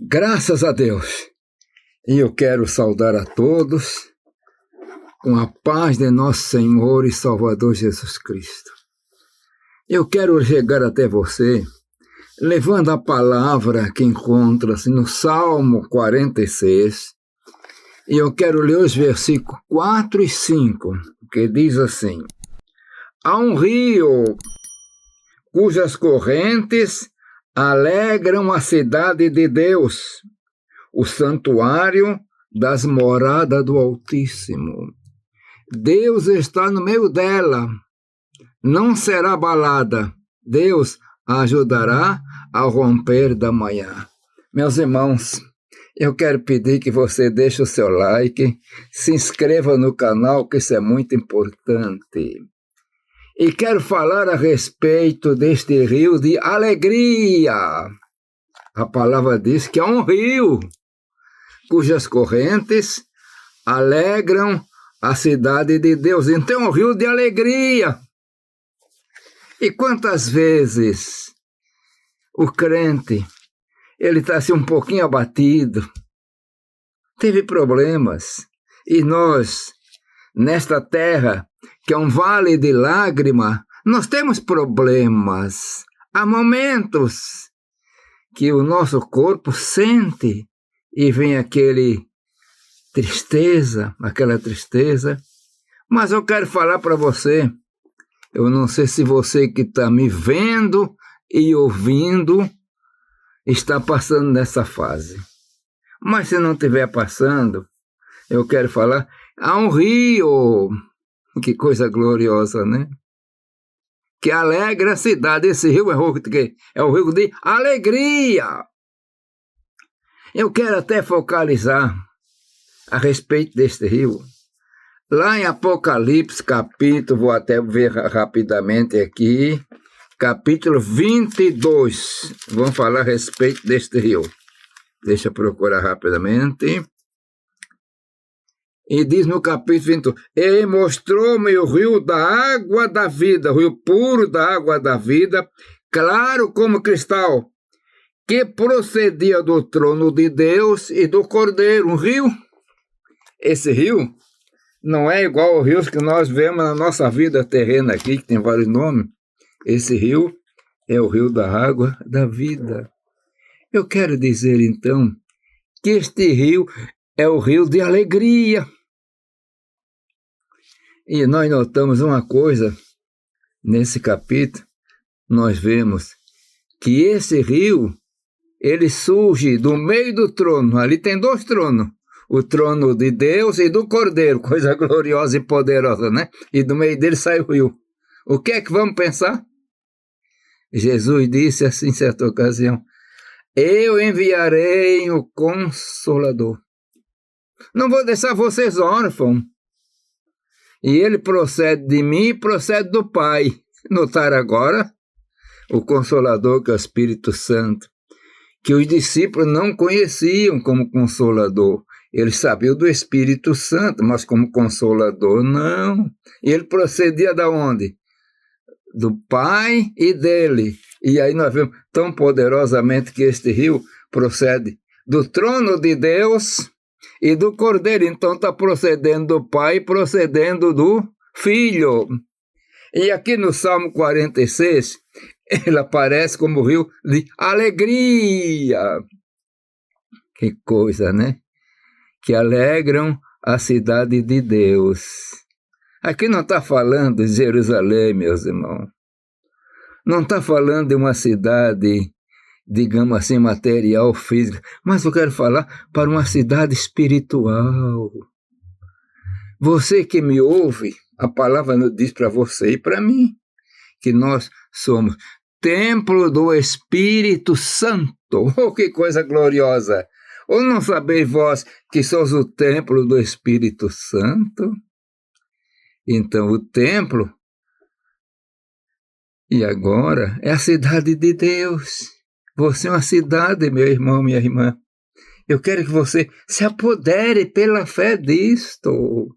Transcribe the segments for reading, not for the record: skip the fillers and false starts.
Graças a Deus. E eu quero saudar a todos com a paz de nosso Senhor e Salvador Jesus Cristo. Eu quero chegar até você levando a palavra que encontra-se no Salmo 46, e eu quero ler os versículos 4 e 5, que diz assim: há um rio cujas correntes alegram a cidade de Deus, o santuário das moradas do Altíssimo. Deus está no meio dela, não será abalada. Deus a ajudará ao romper da manhã. Meus irmãos, eu quero pedir que você deixe o seu like, se inscreva no canal, que isso é muito importante. E quero falar a respeito deste rio de alegria. A palavra diz que é um rio cujas correntes alegram a cidade de Deus. Então é um rio de alegria. E quantas vezes o crente, ele está assim um pouquinho abatido, teve problemas, e nós, nesta terra, que é um vale de lágrima, nós temos problemas. Há momentos que o nosso corpo sente e vem aquela tristeza, mas eu quero falar para você, eu não sei se você que está me vendo e ouvindo está passando nessa fase, mas se não estiver passando, eu quero falar, há um rio, que coisa gloriosa, né? Que alegra a cidade. Esse rio é o rio de alegria. Eu quero até focalizar a respeito deste rio. Lá em Apocalipse, capítulo, vou até ver rapidamente aqui, capítulo 22, vamos falar a respeito deste rio. Deixa eu procurar rapidamente. E diz no capítulo 22, e mostrou-me o rio da água da vida, o rio puro da água da vida, claro como cristal, que procedia do trono de Deus e do Cordeiro. Um rio, esse rio não é igual aos rios que nós vemos na nossa vida terrena aqui, que tem vários nomes. Esse rio é o rio da água da vida. Eu quero dizer então que este rio é o rio de alegria. E nós notamos uma coisa, nesse capítulo, nós vemos que esse rio, ele surge do meio do trono, ali tem dois tronos, o trono de Deus e do Cordeiro, coisa gloriosa e poderosa, né? E do meio dele sai o rio. O que é que vamos pensar? Jesus disse assim em certa ocasião, eu enviarei o Consolador. Não vou deixar vocês órfãos. E ele procede de mim e procede do Pai. Notaram agora? O Consolador, que é o Espírito Santo, que os discípulos não conheciam como Consolador. Eles sabiam do Espírito Santo, mas como Consolador, não. E ele procedia de onde? Do Pai e dele. E aí nós vemos tão poderosamente que este rio procede do trono de Deus e do Cordeiro. Então está procedendo do Pai e procedendo do Filho. E aqui no Salmo 46, ele aparece como rio de alegria. Que coisa, né? Que alegram a cidade de Deus. Aqui não está falando de Jerusalém, meus irmãos. Não está falando de uma cidade, digamos assim, material, física, mas eu quero falar para uma cidade espiritual. Você que me ouve, a palavra diz para você e para mim, que nós somos templo do Espírito Santo. Oh, que coisa gloriosa! Ou não sabeis vós que sois o templo do Espírito Santo? Então o templo, e agora, é a cidade de Deus. Você é uma cidade, meu irmão, minha irmã. Eu quero que você se apodere pela fé disto.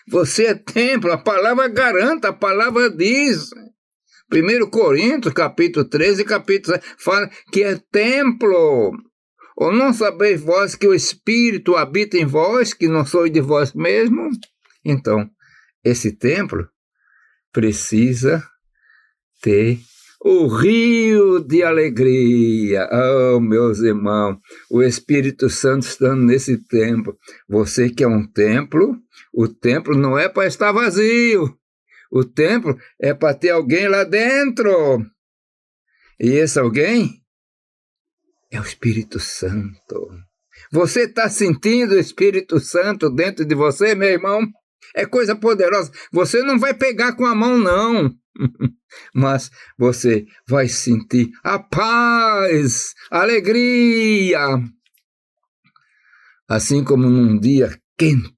Você é templo, a palavra garanta, a palavra diz. 1 Coríntios, capítulo 13, capítulo 7, fala que é templo. Ou não sabeis vós que o Espírito habita em vós, que não sois de vós mesmo? Então, esse templo precisa ter o rio de alegria. Oh, meus irmãos, o Espírito Santo estando nesse templo. Você que é um templo, o templo não é para estar vazio. O templo é para ter alguém lá dentro. E esse alguém é o Espírito Santo. Você está sentindo o Espírito Santo dentro de você, meu irmão? É coisa poderosa. Você não vai pegar com a mão, não. Mas você vai sentir a paz, a alegria. Assim como num dia quente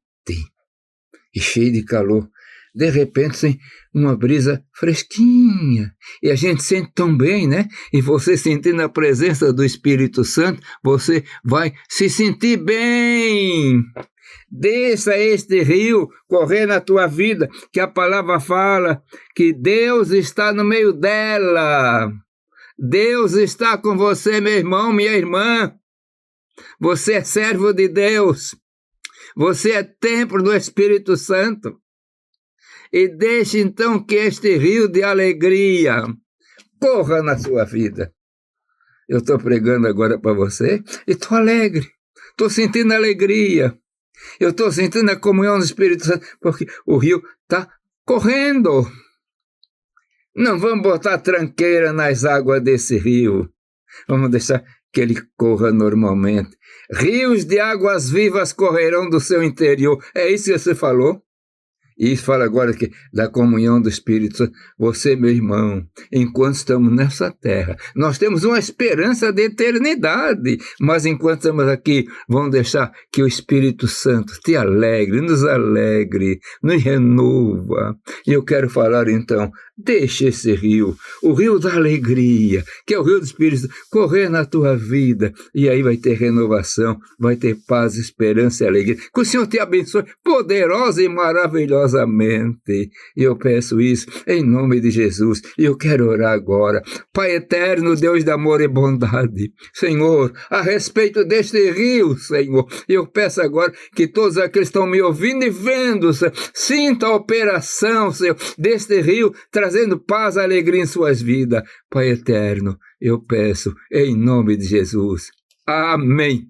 e cheio de calor, de repente tem uma brisa fresquinha, e a gente sente tão bem, né? E você sentindo a presença do Espírito Santo, você vai se sentir bem. Deixa este rio correr na tua vida, que a palavra fala que Deus está no meio dela. Deus está com você, meu irmão, minha irmã. Você é servo de Deus. Você é templo do Espírito Santo. E deixe então que este rio de alegria corra na sua vida. Eu estou pregando agora para você e estou alegre. Estou sentindo alegria. Eu estou sentindo a comunhão do Espírito Santo, porque o rio está correndo. Não vamos botar tranqueira nas águas desse rio. Vamos deixar que ele corra normalmente. Rios de águas vivas correrão do seu interior. É isso que você falou? E isso fala agora que da comunhão do Espírito Santo. Você, meu irmão, enquanto estamos nessa terra, nós temos uma esperança de eternidade, mas enquanto estamos aqui, vamos deixar que o Espírito Santo te alegre, nos renova. E eu quero falar então, deixe esse rio, o rio da alegria, que é o rio do Espírito, correr na tua vida, e aí vai ter renovação, vai ter paz, esperança e alegria. Que o Senhor te abençoe poderosa e maravilhosamente. E eu peço isso em nome de Jesus. E eu quero orar agora. Pai eterno, Deus de amor e bondade, Senhor, a respeito deste rio, Senhor, eu peço agora que todos aqueles que estão me ouvindo e vendo, Senhor, sintam a operação, Senhor, deste rio, trazendo paz e alegria em suas vidas. Pai eterno, eu peço em nome de Jesus. Amém.